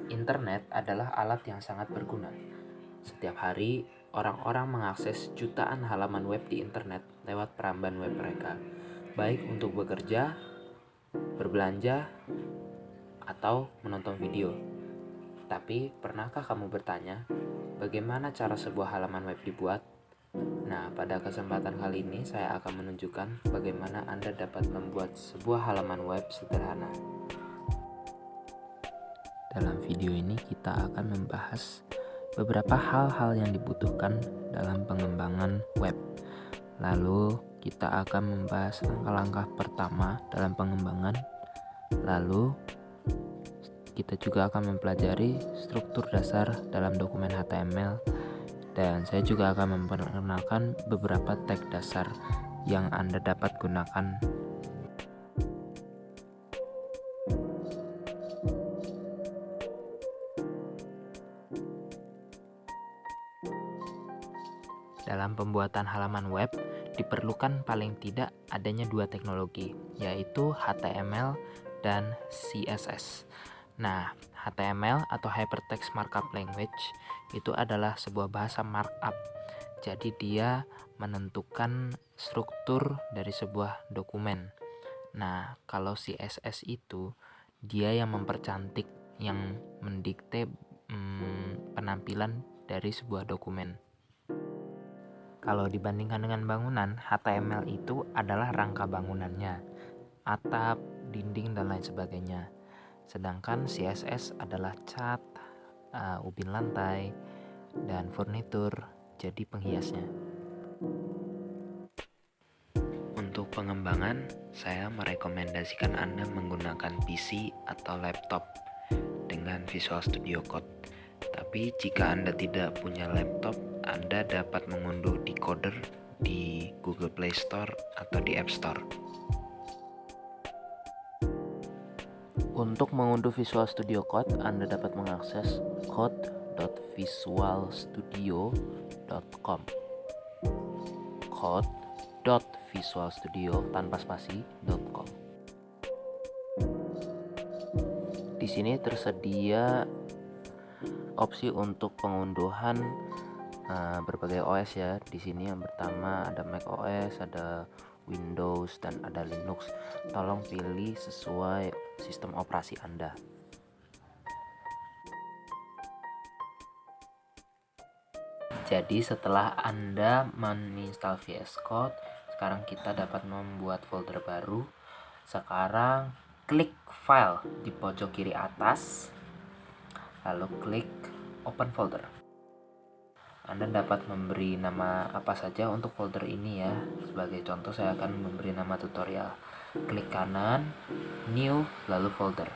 Internet adalah alat yang sangat berguna. Setiap hari, orang-orang mengakses jutaan halaman web di internet lewat peramban web mereka, baik untuk bekerja, berbelanja, atau menonton video. Tapi, pernahkah kamu bertanya, bagaimana cara sebuah halaman web dibuat? Nah, pada kesempatan kali ini saya akan menunjukkan bagaimana Anda dapat membuat sebuah halaman web sederhana. Dalam video ini kita akan membahas beberapa hal-hal yang dibutuhkan dalam pengembangan web. Lalu kita akan membahas langkah-langkah pertama dalam pengembangan. Lalu kita juga akan mempelajari struktur dasar dalam dokumen HTML. Dan saya juga akan memperkenalkan beberapa tag dasar yang Anda dapat gunakan. Dalam pembuatan halaman web, diperlukan paling tidak adanya dua teknologi, yaitu HTML dan CSS. Nah, HTML atau Hypertext Markup Language itu adalah sebuah bahasa markup. Jadi dia menentukan struktur dari sebuah dokumen. Nah, kalau CSS itu dia yang mempercantik, yang mendikte penampilan dari sebuah dokumen. Kalau dibandingkan dengan bangunan, HTML itu adalah rangka bangunannya, atap, dinding, dan lain sebagainya. Sedangkan CSS adalah cat, ubin lantai, dan furnitur, jadi penghiasnya. Untuk pengembangan, saya merekomendasikan Anda menggunakan PC atau laptop dengan Visual Studio Code. Tapi jika Anda tidak punya laptop, Anda dapat mengunduh decoder di Google Play Store atau di App Store. Untuk mengunduh Visual Studio Code, Anda dapat mengakses code.visualstudio.com. code.visualstudio.com. Di sini tersedia opsi untuk pengunduhan berbagai OS ya. Di sini yang pertama ada Mac OS, ada Windows, dan ada Linux. Tolong pilih sesuai sistem operasi Anda. Jadi setelah Anda menginstal VS Code, sekarang kita dapat membuat folder baru. Sekarang klik file di pojok kiri atas, lalu klik open folder. Anda dapat memberi nama apa saja untuk folder ini ya. Sebagai contoh saya akan memberi nama tutorial. Klik kanan, new, lalu folder.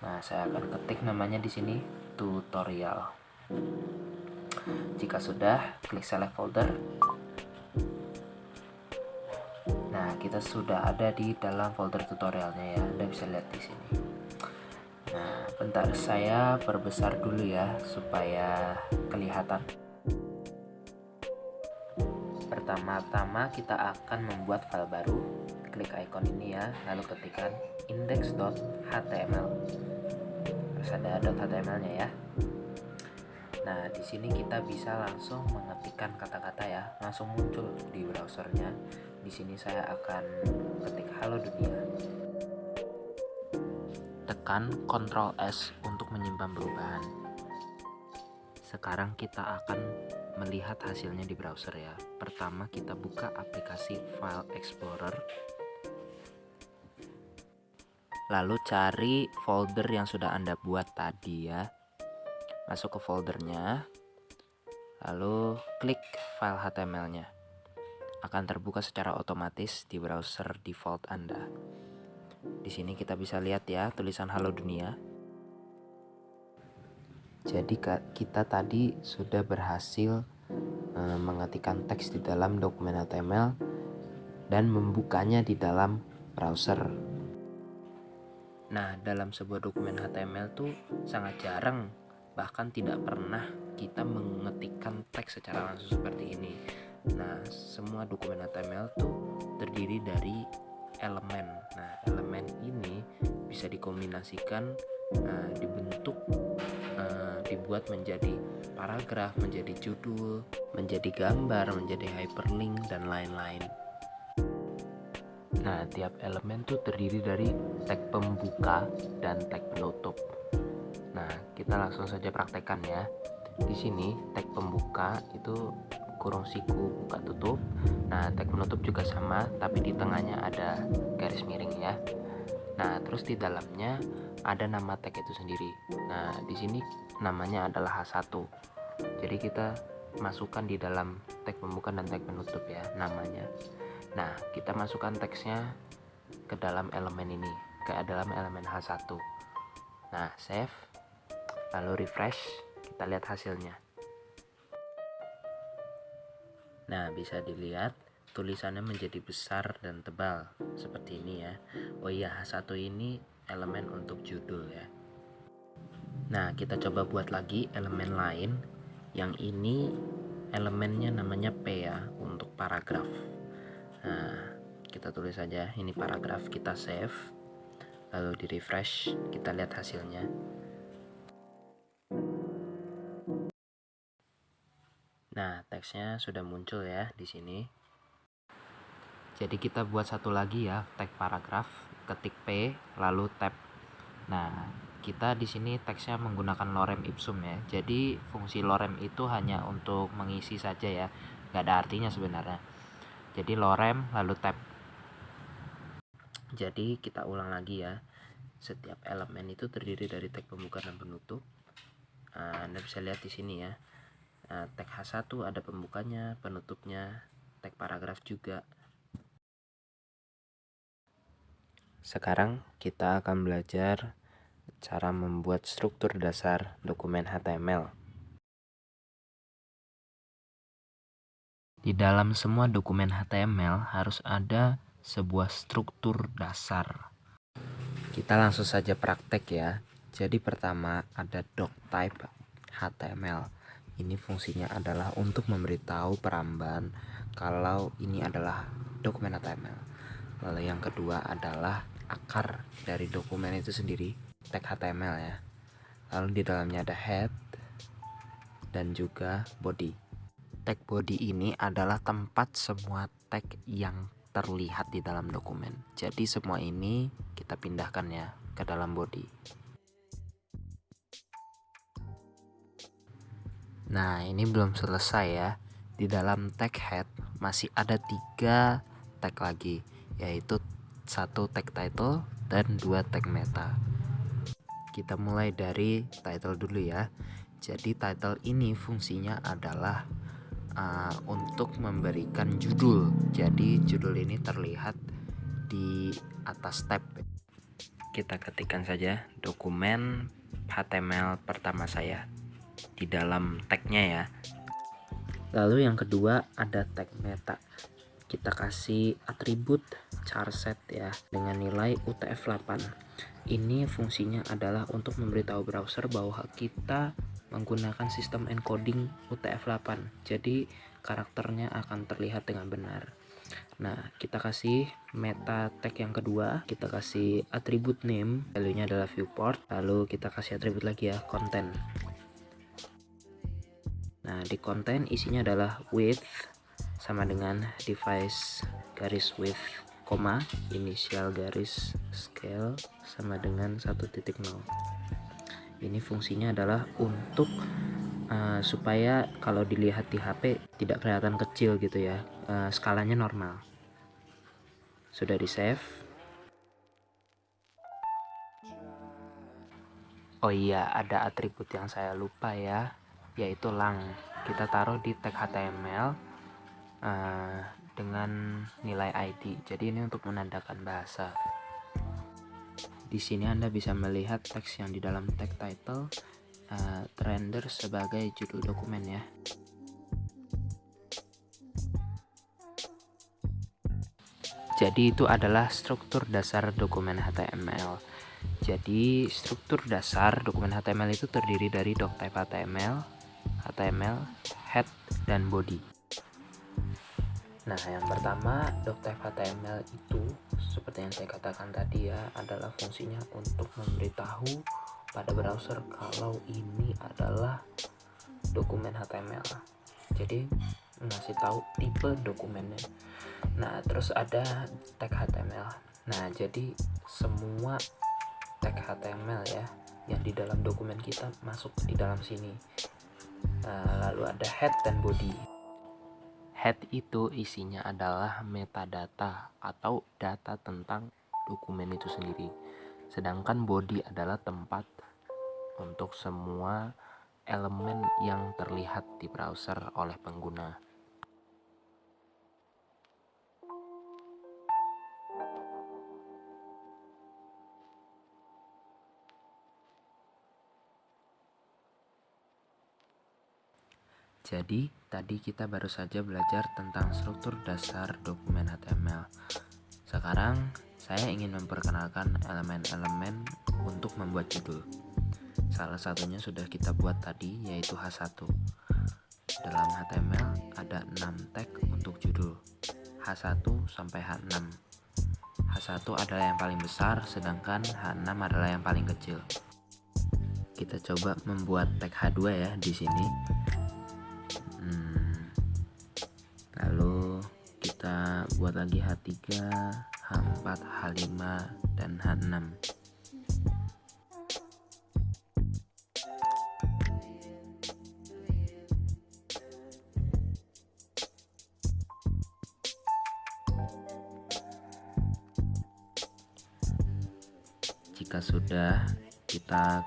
Nah, saya akan ketik namanya di sini tutorial. Jika sudah, klik select folder. Nah, kita sudah ada di dalam folder tutorialnya ya. Anda bisa lihat di sini. Nah, bentar saya perbesar dulu ya supaya kelihatan. Pertama-tama kita akan membuat file baru. Klik icon ini ya, lalu ketikkan index.html. Terus ada .html-nya ya. Nah, di sini kita bisa langsung mengetikkan kata-kata ya, langsung muncul di browsernya. Di sini saya akan ketik halo dunia. Tekan Ctrl S untuk menyimpan perubahan. Sekarang kita akan melihat hasilnya di browser ya. Pertama kita buka aplikasi File Explorer. Lalu cari folder yang sudah Anda buat tadi ya. Masuk ke foldernya. Lalu klik file HTML-nya. Akan terbuka secara otomatis di browser default Anda. Di sini kita bisa lihat ya tulisan halo dunia. Jadi kita tadi sudah berhasil mengetikkan teks di dalam dokumen HTML dan membukanya di dalam browser. Nah, dalam sebuah dokumen HTML tuh sangat jarang, bahkan tidak pernah kita mengetikkan teks secara langsung seperti ini. Nah, semua dokumen HTML tuh terdiri dari elemen. Nah, elemen ini bisa bisa dikombinasikan, dibuat menjadi paragraf, menjadi judul, menjadi gambar, menjadi hyperlink, dan lain-lain. Nah, tiap elemen tuh terdiri dari tag pembuka dan tag penutup. Nah, kita langsung saja praktekkan ya. Di sini tag pembuka itu kurung siku buka tutup. Nah, tag penutup juga sama, tapi di tengahnya ada garis miring ya. Nah, terus di dalamnya ada nama tag itu sendiri. Nah, di sini namanya adalah H1. Jadi kita masukkan di dalam tag pembuka dan tag penutup ya namanya. Nah, kita masukkan teksnya ke dalam elemen ini, ke dalam elemen H1. Nah, save, lalu refresh, kita lihat hasilnya. Nah, bisa dilihat tulisannya menjadi besar dan tebal seperti ini ya. Oh iya, H1 ini elemen untuk judul ya. Nah, kita coba buat lagi elemen lain. Yang ini elemennya namanya P ya, untuk paragraf. Nah, kita tulis saja ini paragraf, kita save, lalu di refresh, kita lihat hasilnya. Nah, teksnya sudah muncul ya di sini. Jadi kita buat satu lagi ya, tag paragraf, ketik P, lalu tab. Nah, kita di sini teksnya menggunakan lorem ipsum ya. Jadi fungsi lorem itu hanya untuk mengisi saja ya, nggak ada artinya sebenarnya. Jadi lorem lalu tab. Jadi kita ulang lagi ya. Setiap elemen itu terdiri dari tag pembuka dan penutup. Anda bisa lihat di sini ya. Tag H1 ada pembukanya, penutupnya, tag paragraf juga. Sekarang kita akan belajar cara membuat struktur dasar dokumen HTML. Di dalam semua dokumen HTML harus ada sebuah struktur dasar. Kita langsung saja praktek ya. Jadi pertama ada doctype HTML. Ini fungsinya adalah untuk memberitahu peramban kalau ini adalah dokumen HTML. Lalu yang kedua adalah akar dari dokumen itu sendiri, tag HTML ya. Lalu di dalamnya ada head dan juga body. Tag body ini adalah tempat semua tag yang terlihat di dalam dokumen. Jadi semua ini kita pindahkan ya ke dalam body. Nah, ini belum selesai ya. Di dalam tag head masih ada 3 tag lagi, yaitu 1 tag title dan 2 tag meta. Kita mulai dari title dulu ya. Jadi title ini fungsinya adalah untuk memberikan judul. Jadi judul ini terlihat di atas tab. Kita ketikkan saja dokumen HTML pertama saya di dalam tagnya ya. Lalu yang kedua ada tag meta. Kita kasih atribut charset ya dengan nilai UTF-8. Ini fungsinya adalah untuk memberitahu browser bahwa kita menggunakan sistem encoding UTF-8. Jadi karakternya akan terlihat dengan benar. Nah, kita kasih meta tag yang kedua, kita kasih atribut name, value-nya adalah viewport, lalu kita kasih atribut lagi ya, content. Nah, di content isinya adalah width sama dengan device garis width, koma, inisial garis scale sama dengan 1.0. Ini fungsinya adalah untuk supaya kalau dilihat di HP tidak kelihatan kecil gitu ya, skalanya normal. Sudah di save. Oh iya, ada atribut yang saya lupa ya, yaitu lang. Kita taruh di tag HTML dengan nilai ID. Jadi ini untuk menandakan bahasa. Di sini Anda bisa melihat teks yang di dalam tag title terrender sebagai judul dokumen ya. Jadi itu adalah struktur dasar dokumen HTML. Jadi struktur dasar dokumen HTML itu terdiri dari doctype HTML, HTML, head, dan body. Nah, yang pertama, doctype HTML itu seperti yang saya katakan tadi ya, adalah fungsinya untuk memberitahu pada browser kalau ini adalah dokumen HTML. Jadi ngasih tahu tipe dokumennya. Nah, terus ada tag HTML. Nah, jadi semua tag HTML ya yang di dalam dokumen kita masuk di dalam sini. Lalu ada head dan body. Head itu isinya adalah metadata atau data tentang dokumen itu sendiri. Sedangkan body adalah tempat untuk semua elemen yang terlihat di browser oleh pengguna. Jadi, tadi kita baru saja belajar tentang struktur dasar dokumen HTML. Sekarang, saya ingin memperkenalkan elemen-elemen untuk membuat judul. Salah satunya sudah kita buat tadi, yaitu H1. Dalam HTML ada 6 tag untuk judul, H1 sampai H6. H1 adalah yang paling besar, sedangkan H6 adalah yang paling kecil. Kita coba membuat tag H2 ya di sini. Lalu kita buat lagi H3, H4, H5, dan H6. Jika sudah, kita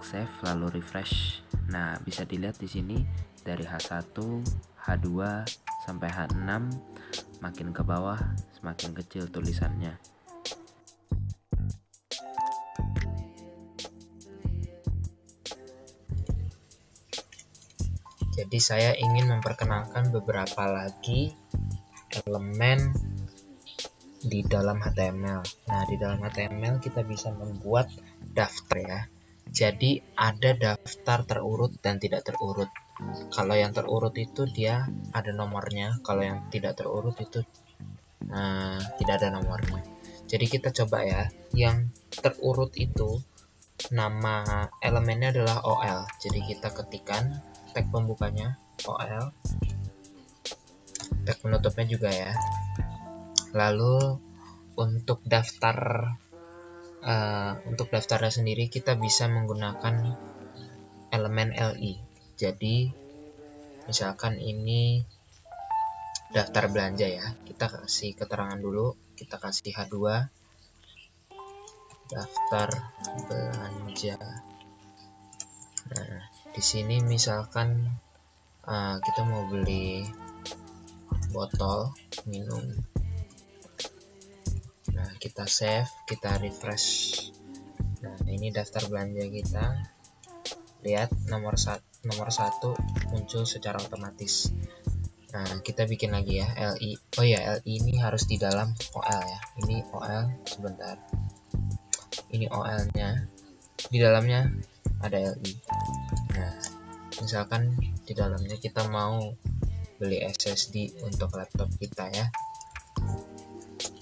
save lalu refresh. Nah, bisa dilihat di sini dari H1, H2 sampai H6, makin ke bawah semakin kecil tulisannya. Jadi saya ingin memperkenalkan beberapa lagi elemen di dalam HTML. Nah, di dalam HTML kita bisa membuat daftar ya. Jadi ada daftar terurut dan tidak terurut. Kalau yang terurut itu dia ada nomornya, kalau yang tidak terurut itu tidak ada nomornya. Jadi kita coba ya, yang terurut itu nama elemennya adalah OL. Jadi kita ketikkan tag pembukanya OL, tag penutupnya juga ya. Lalu untuk daftarnya sendiri kita bisa menggunakan elemen LI. Jadi misalkan ini daftar belanja ya, kita kasih keterangan dulu, kita kasih H2 daftar belanja. Nah, di sini misalkan kita mau beli botol minum. Nah, kita save, kita refresh. Nah, ini daftar belanja kita. Lihat nomor 1 muncul secara otomatis. Nah, kita bikin lagi ya, LI. Oh ya, LI ini harus di dalam OL ya. Ini OL, sebentar. Ini OL-nya. Di dalamnya ada LI. Nah, misalkan di dalamnya kita mau beli SSD untuk laptop kita ya.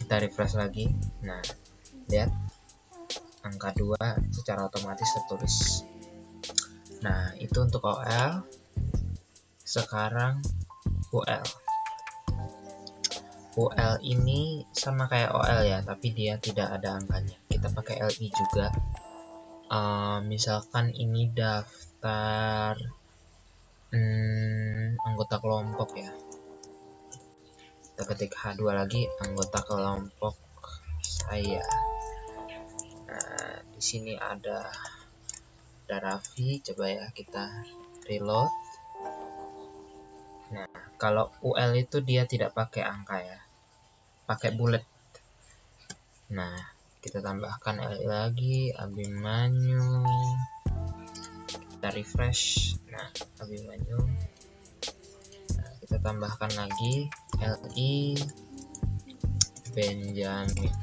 Kita refresh lagi. Nah, lihat angka 2 secara otomatis tertulis. Nah, itu untuk OL. Sekarang UL. UL ini sama kayak OL ya, tapi dia tidak ada angkanya. Kita pakai LI juga. Misalkan ini daftar anggota kelompok ya. Kita ketik H2 lagi, anggota kelompok saya. Nah, di sini ada Raffi, coba ya kita reload. Nah, kalau UL itu dia tidak pakai angka ya, pakai bullet. Nah, kita tambahkan LI lagi, Abimanyu. Kita refresh. Nah, Abimanyu. Nah, kita tambahkan lagi LI Benjamin.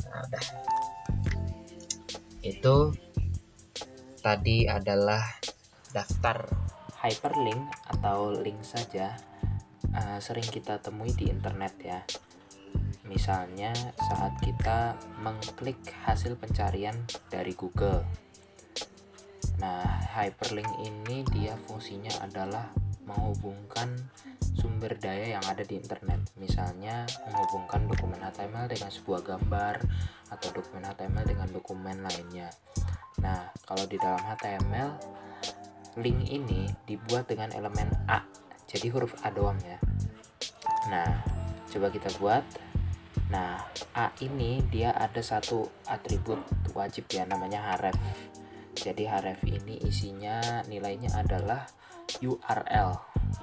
Nah, udah. Itu tadi adalah daftar hyperlink atau link saja sering kita temui di internet ya. Misalnya saat kita mengklik hasil pencarian dari Google. Nah, hyperlink ini dia fungsinya adalah menghubungkan sumber daya yang ada di internet. Misalnya menghubungkan dokumen HTML dengan sebuah gambar atau dokumen HTML dengan dokumen lainnya. Nah, kalau di dalam HTML, link ini dibuat dengan elemen A. Jadi huruf A doang ya. Nah, coba kita buat. Nah, A ini dia ada satu atribut wajib ya, namanya href. Jadi href ini isinya nilainya adalah URL,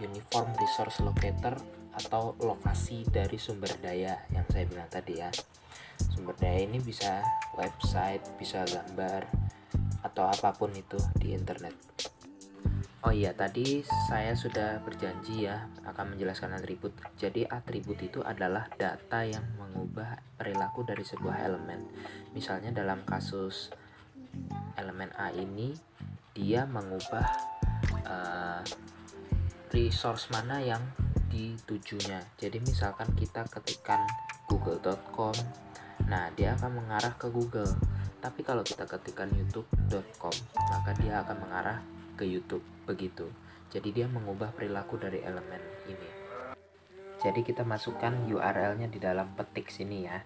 Uniform Resource Locator, atau lokasi dari sumber daya yang saya bilang tadi ya. Sumber daya ini bisa website, bisa gambar, atau apapun itu di internet. Oh iya, tadi saya sudah berjanji ya akan menjelaskan atribut. Jadi atribut itu adalah data yang mengubah perilaku dari sebuah elemen. Misalnya dalam kasus elemen A ini, dia mengubah resource mana yang ditujunya. Jadi misalkan kita ketikkan google.com, nah dia akan mengarah ke Google. Tapi kalau kita ketikkan youtube.com, maka dia akan mengarah ke YouTube, begitu. Jadi dia mengubah perilaku dari elemen ini. Jadi kita masukkan URL-nya di dalam petik sini ya.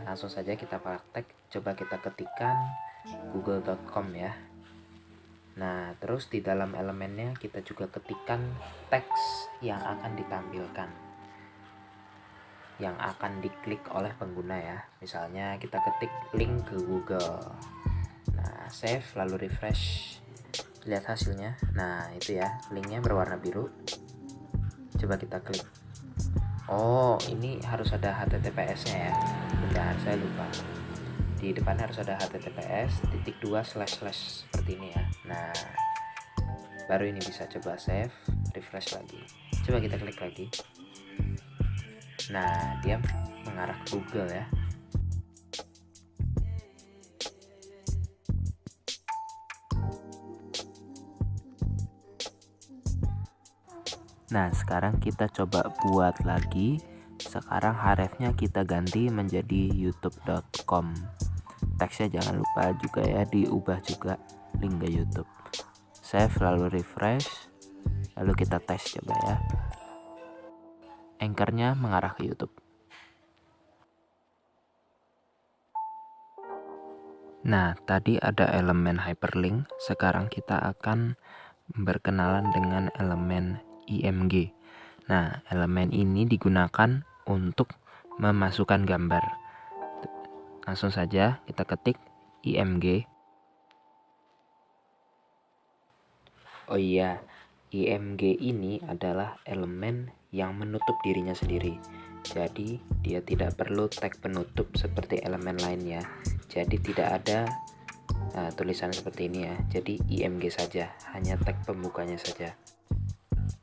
Langsung saja kita praktek. Coba kita ketikkan google.com ya. Nah, terus di dalam elemennya kita juga ketikkan teks yang akan ditampilkan, yang akan diklik oleh pengguna ya. Misalnya kita ketik link ke Google. Nah, save lalu refresh. Lihat hasilnya. Nah, itu ya, linknya berwarna biru. Coba kita klik. Oh, ini harus ada HTTPS-nya ya. Bentar, saya lupa. Di depannya harus ada https:// seperti ini ya. Nah, baru ini bisa. Coba save, refresh lagi. Coba kita klik lagi. Nah, dia mengarah ke Google ya. Nah, sekarang kita coba buat lagi. Sekarang hrefnya kita ganti menjadi youtube.com. Teksnya jangan lupa juga ya, diubah juga link ke YouTube. Save lalu refresh. Lalu kita tes coba ya. Anchor-nya mengarah ke YouTube. Nah, tadi ada elemen hyperlink. Sekarang kita akan berkenalan dengan elemen IMG. Nah, elemen ini digunakan untuk memasukkan gambar. Langsung saja kita ketik IMG. Oh iya, IMG ini adalah elemen yang menutup dirinya sendiri. Jadi dia tidak perlu tag penutup seperti elemen lainnya. Jadi tidak ada tulisan seperti ini ya. Jadi IMG saja, hanya tag pembukanya saja.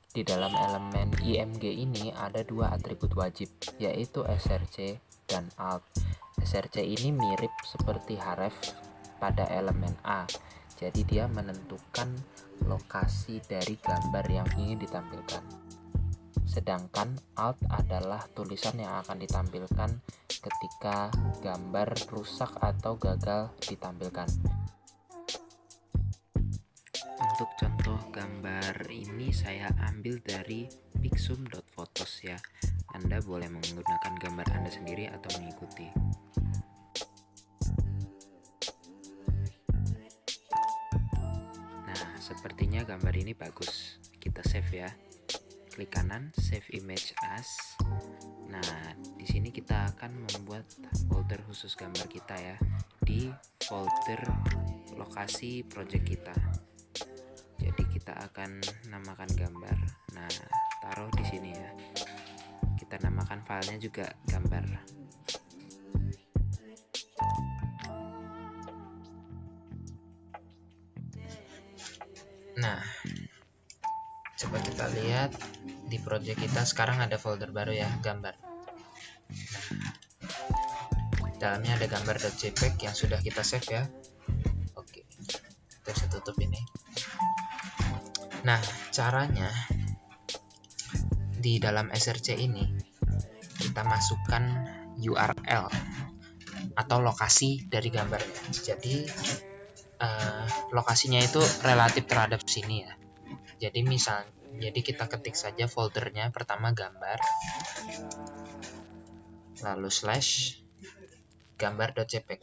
Di dalam elemen IMG ini ada dua atribut wajib, yaitu src dan alt. src ini mirip seperti href pada elemen A. Jadi dia menentukan lokasi dari gambar yang ingin ditampilkan. Sedangkan alt adalah tulisan yang akan ditampilkan ketika gambar rusak atau gagal ditampilkan. Untuk contoh gambar ini saya ambil dari pixum.photos ya. Anda boleh menggunakan gambar Anda sendiri atau mengikuti. Nah, sepertinya gambar ini bagus. Kita save ya. Klik kanan, save image as. Nah, di sini kita akan membuat folder khusus gambar kita ya, di folder lokasi project kita. Jadi kita akan namakan gambar. Nah, taruh di sini ya. Kita namakan filenya juga gambar. Nah, coba kita lihat di project kita sekarang ada folder baru ya, gambar. Dalamnya ada gambar.jpg yang sudah kita save ya. Oke, kita bisa tutup ini. Nah, caranya di dalam src ini kita masukkan URL atau lokasi dari gambarnya. Jadi lokasinya itu relatif terhadap sini ya. Jadi kita ketik saja foldernya, pertama gambar, lalu slash gambar.jpg,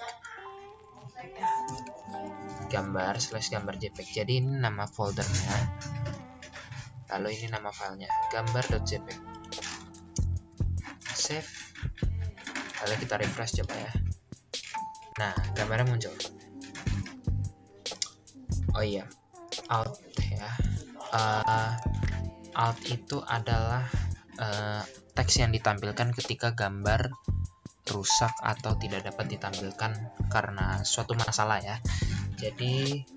gambar/gambar.jpg. Jadi ini nama foldernya, lalu ini nama filenya, gambar.jpg. Save, lalu kita refresh coba ya. Nah, gambarnya muncul. Oh iya, alt ya. Alt itu adalah teks yang ditampilkan ketika gambar rusak atau tidak dapat ditampilkan karena suatu masalah ya. Jadi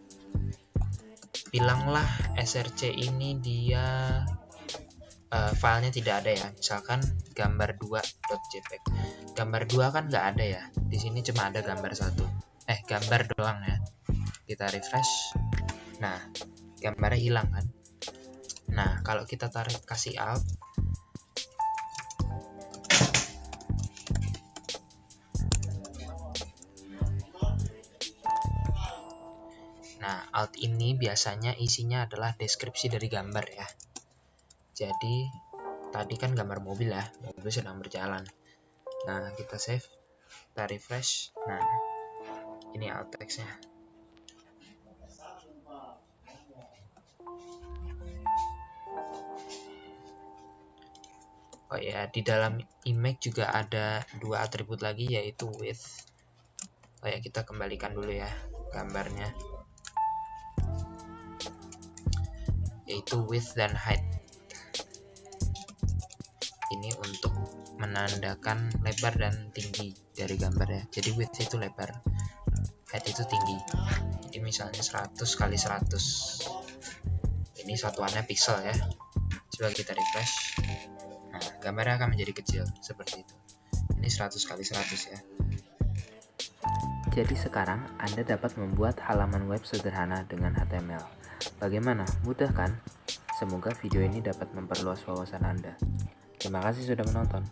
bilanglah src ini dia filenya tidak ada ya, misalkan gambar2.jpg. Gambar 2 kan nggak ada ya, di sini cuma ada gambar gambar doang ya. Kita refresh, nah gambarnya hilang kan. Nah kalau kita kasih alt, nah alt ini biasanya isinya adalah deskripsi dari gambar ya. Jadi tadi kan gambar mobil ya, mobil sedang berjalan. Nah kita save, kita refresh, nah ini alt text-nya. Oh ya, di dalam image juga ada dua atribut lagi, yaitu width. Oh ya, kita kembalikan dulu ya gambarnya, yaitu width dan height. Ini untuk menandakan lebar dan tinggi dari gambar ya. Jadi width itu lebar, height itu tinggi. Jadi misalnya 100 kali 100. Ini satuannya pixel ya. Coba kita refresh. Nah, gambarnya akan menjadi kecil seperti itu. Ini 100 kali 100 ya. Jadi sekarang Anda dapat membuat halaman web sederhana dengan HTML. Bagaimana? Mudah kan? Semoga video ini dapat memperluas wawasan Anda. Terima kasih sudah menonton.